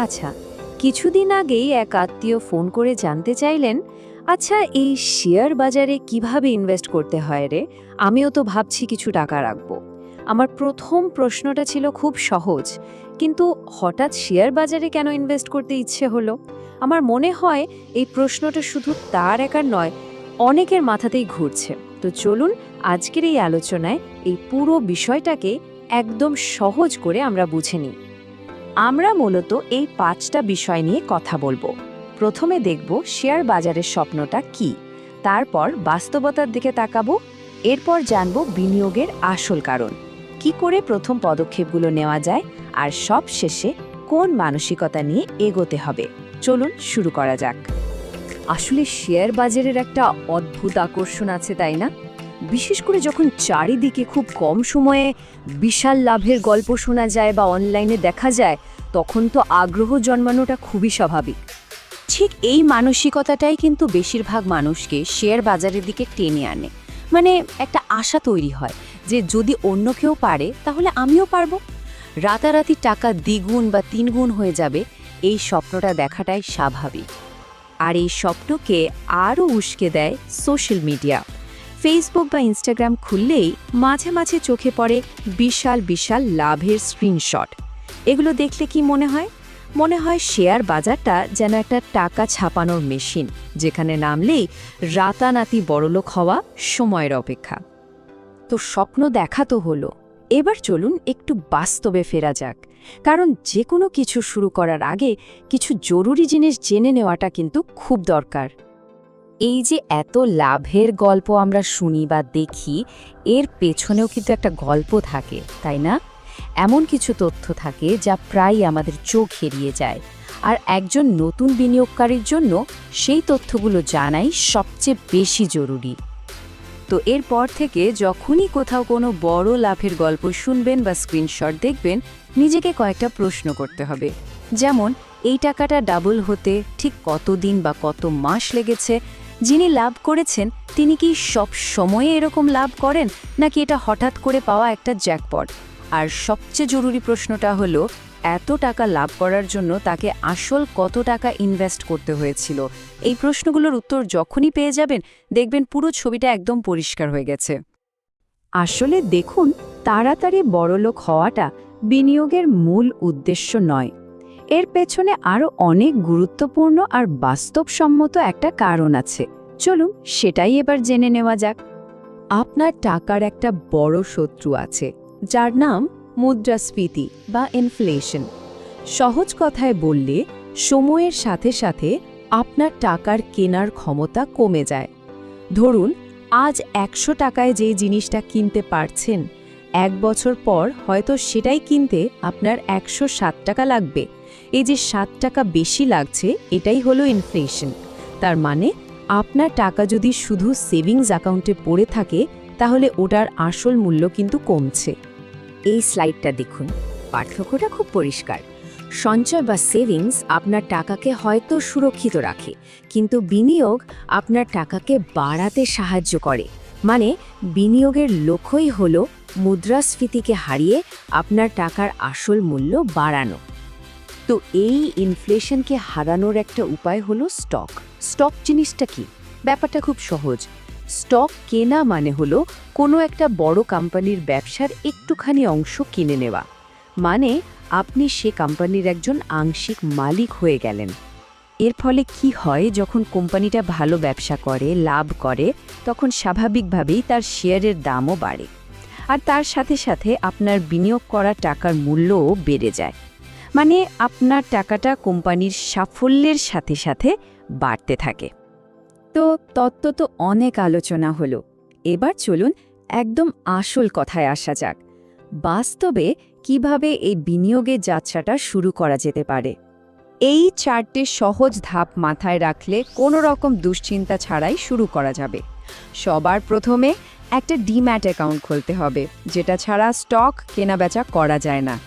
আচ্ছা, কিছুদিন আগেই এক আত্মীয় ফোন করে জানতে চাইলেন, আচ্ছা এই শেয়ার বাজারে কিভাবে ইনভেস্ট করতে হয় রে? আমিও তো ভাবছি কিছু টাকা রাখবো। আমার প্রথম প্রশ্নটা ছিল খুব সহজ, কিন্তু হঠাৎ শেয়ার বাজারে কেন ইনভেস্ট করতে ইচ্ছে হলো? আমার মনে হয় এই প্রশ্নটা শুধু তার একার নয়, অনেকের মাথাতেই ঘুরছে। তো চলুন আজকের এই আলোচনায় এই পুরো বিষয়টাকে একদম সহজ করে আমরা বুঝে নিই। আমরা মূলত এই 5টা বিষয় নিয়ে কথা বলবো। প্রথমে দেখব শেয়ার বাজারের স্বপ্নটা কি, তারপর বাস্তবতার দিকে তাকাবো, এরপর জানব বিনিয়োগের আসল কারণ, কি করে প্রথম পদক্ষেপগুলো নেওয়া যায়, আর সব শেষে কোন মানসিকতা নিয়ে এগোতে হবে। চলুন শুরু করা যাক। আসলে শেয়ার বাজারের একটা অদ্ভুত আকর্ষণ আছে, তাই না? বিশেষ করে যখন চারিদিকে খুব কম সময়ে বিশাল লাভের গল্প শোনা যায় বা অনলাইনে দেখা যায়, তখন তো আগ্রহ জন্মানোটা খুবই স্বাভাবিক। ঠিক এই মানসিকতাটাই কিন্তু বেশিরভাগ মানুষকে শেয়ার বাজারের দিকে টেনে আনে। মানে একটা আশা তৈরি হয় যে যদি অন্য কেউ পারে তাহলে আমিও পারবো। রাতারাতি টাকা দ্বিগুণ বা তিনগুণ হয়ে যাবে, এই স্বপ্নটা দেখাটাই স্বাভাবিক। আর এই স্বপ্নকে আরও উস্কে দেয় সোশ্যাল মিডিয়া। ফেসবুক বা ইনস্টাগ্রাম খুললেই মাঝে মাঝে চোখে পড়ে বিশাল বিশাল লাভের স্ক্রিনশট। এগুলো দেখলে কি মনে হয়? মনে হয় শেয়ার বাজারটা যেন একটা টাকা ছাপানোর মেশিন, যেখানে নামলেই রাতানাতি বড়লোক হওয়া সময়ের অপেক্ষা। তো স্বপ্ন দেখা তো হলো, এবার চলুন একটু বাস্তবে ফেরা যাক। কারণ যে কোনো কিছু শুরু করার আগে কিছু জরুরি জিনিস জেনে নেওয়াটা কিন্তু খুব দরকার। এই যে এত লাভের গল্প আমরা শুনি বা দেখি, এর পেছনেও কিন্তু একটা গল্প থাকে, তাই না? এমন কিছু তথ্য থাকে যা প্রায়ই আমাদের চোখ এড়িয়ে যায়, আর একজন নতুন বিনিয়োগকারীর জন্য সেই তথ্যগুলো জানাই সবচেয়ে বেশি জরুরি। তো এরপর থেকে যখনই কোথাও কোনো বড় লাভের গল্প শুনবেন বা স্ক্রিনশট দেখবেন, নিজেকে কয়েকটা প্রশ্ন করতে হবে। যেমন, এই টাকাটা ডাবল হতে ঠিক কতদিন বা কত মাস লেগেছে? যিনি লাভ করেছেন তিনি কি সব সময়ে এরকম লাভ করেন, নাকি এটা হঠাৎ করে পাওয়া একটা জ্যাকপট? আর সবচেয়ে জরুরি প্রশ্নটা হলো, এত টাকা লাভ করার জন্য তাকে আসল কত টাকা ইনভেস্ট করতে হয়েছিল? এই প্রশ্নগুলোর উত্তর যখনই পেয়ে যাবেন, দেখবেন পুরো ছবিটা একদম পরিষ্কার হয়ে গেছে। আসলে দেখুন, তাড়াতাড়ি বড়লোক হওয়াটা বিনিয়োগের মূল উদ্দেশ্য নয়। এর পেছনে আরও অনেক গুরুত্বপূর্ণ আর বাস্তবসম্মত একটা কারণ আছে। চলুন সেটাই এবার জেনে নেওয়া যাক। আপনার টাকার একটা বড় শত্রু আছে, যার নাম মুদ্রাস্ফীতি বা ইনফ্লেশন। সহজ কথায় বললে, সময়ের সাথে সাথে আপনার টাকার কেনার ক্ষমতা কমে যায়। ধরুন, আজ 100 টাকায় যে জিনিসটা কিনতে পারছেন, 1 বছর পর হয়তো সেটাই কিনতে আপনার 160 টাকা লাগবে। এই যে 7 টাকা বেশি লাগছে, এটাই হলো ইনফ্লেশন। তার মানে আপনার টাকা যদি শুধু সেভিংস অ্যাকাউন্টে পড়ে থাকে, তাহলে ওটার আসল মূল্য কিন্তু কমছে। এই স্লাইডটা দেখুন, পার্থক্যটা খুব পরিষ্কার। সঞ্চয় বা সেভিংস আপনার টাকাকে হয়তো সুরক্ষিত রাখে, কিন্তু বিনিয়োগ আপনার টাকাকে বাড়াতে সাহায্য করে। মানে বিনিয়োগের লক্ষ্যই হলো মুদ্রাস্ফীতিকে হারিয়ে আপনার টাকার আসল মূল্য বাড়ানো। তো এই ইনফ্লেশনকে হারানোর একটা উপায় হলো স্টক। স্টক জিনিসটা কি? ব্যাপারটা খুব সহজ। স্টক কেনা মানে হলো কোনো একটা বড় কোম্পানির ব্যবসার একটুখানি অংশ কিনে নেওয়া। মানে আপনি সে কোম্পানির একজন আংশিক মালিক হয়ে গেলেন। এর ফলে কি হয়, যখন কোম্পানিটা ভালো ব্যবসা করে, লাভ করে, তখন স্বাভাবিকভাবেই তার শেয়ারের দামও বাড়ে। আর তার সাথে সাথে আপনার বিনিয়োগ করা টাকার মূল্যও বেড়ে যায়। মানে আপনার টাকাটা কোম্পানির সাফল্যের সাথে সাথে বাড়তে থাকে। তো তত্ত্ব তো অনেক আলোচনা হলো, এবার চলুন একদম আসল কথায় আসা যাক। বাস্তবে কিভাবে এই বিনিয়োগের যাত্রাটা শুরু করা যেতে পারে? এই 4টে সহজ ধাপ মাথায় রাখলে কোনো রকম দুশ্চিন্তা ছাড়াই শুরু করা যাবে। সবার প্রথমে একটা ডিম্যাট অ্যাকাউন্ট খুলতে হবে, যেটা ছাড়া স্টক কেনাবেচা করা যায় না।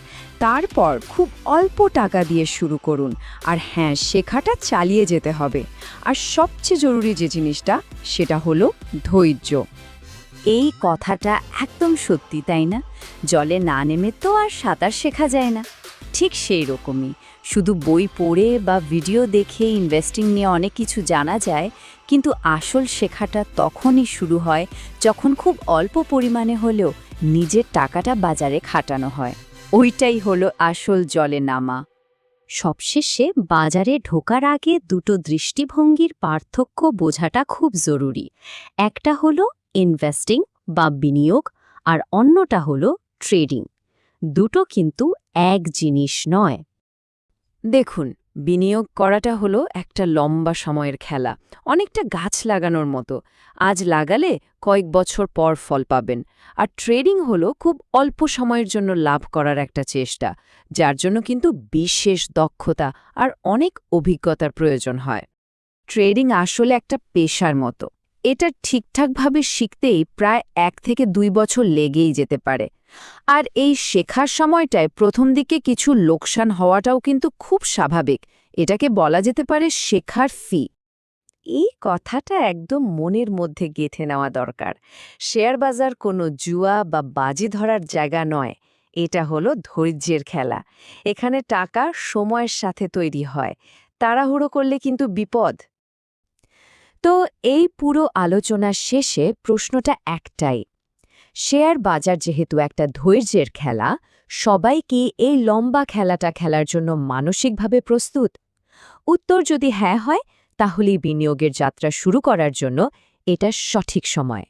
তারপর খুব অল্প টাকা দিয়ে শুরু করুন, আর হ্যাঁ, শেখাটা চালিয়ে যেতে হবে। আর সবচেয়ে জরুরি যে জিনিসটা, সেটা হলো ধৈর্য। এই কথাটা একদম সত্যি, তাই না? জলে না নেমে তো আর সাঁতার শেখা যায় না। ঠিক সেই রকমই। শুধু বই পড়ে বা ভিডিও দেখে ইনভেস্টিং নিয়ে অনেক কিছু জানা যায়, কিন্তু আসল শেখাটা তখনই শুরু হয় যখন খুব অল্প পরিমাণে হলেও নিজের টাকাটা বাজারে খাটানো হয়। ওইটাই হলো আসল জলে নামা। সবশেষে বাজারে ঢোকার আগে দুটো দৃষ্টিভঙ্গির পার্থক্য বোঝাটা খুব জরুরি। একটা হলো ইনভেস্টিং বা বিনিয়োগ, আর অন্যটা হলো ট্রেডিং। দুটো কিন্তু এক জিনিস নয়। দেখুন, বিনিয়োগ করাটা হলো একটা লম্বা সময়ের খেলা, অনেকটা গাছ লাগানোর মতো। আজ লাগালে কয়েক বছর পর ফল পাবেন। আর ট্রেডিং হলো খুব অল্প সময়ের জন্য লাভ করার একটা চেষ্টা, যার জন্য কিন্তু বিশেষ দক্ষতা আর অনেক অভিজ্ঞতার প্রয়োজন হয়। ট্রেডিং আসলে একটা পেশার মতো। এটা ঠিকঠাকভাবে শিখতেই প্রায় 1 থেকে 2 বছর লেগেই যেতে পারে। আর এই শেখার সময়টায় প্রথম দিকে কিছু লোকসান হওয়াটাও কিন্তু খুব স্বাভাবিক। এটাকে বলা যেতে পারে শেখার ফি। এই কথাটা একদম মনের মধ্যে গেঁথে নেওয়া দরকার। শেয়ার বাজার কোনো জুয়া বা বাজি ধরার জায়গা নয়, এটা হলো ধৈর্যের খেলা। এখানে টাকা সময়ের সাথে তৈরি হয়, তাড়াহুড়ো করলে কিন্তু বিপদ। তো এই পুরো আলোচনার শেষে প্রশ্নটা একটাই, শেয়ার বাজার যেহেতু একটা ধৈর্যের খেলা, সবাই কি এই লম্বা খেলাটা খেলার জন্য মানসিকভাবে প্রস্তুত? উত্তর যদি হ্যাঁ হয়, তাহলেই বিনিয়োগের যাত্রা শুরু করার জন্য এটা সঠিক সময়।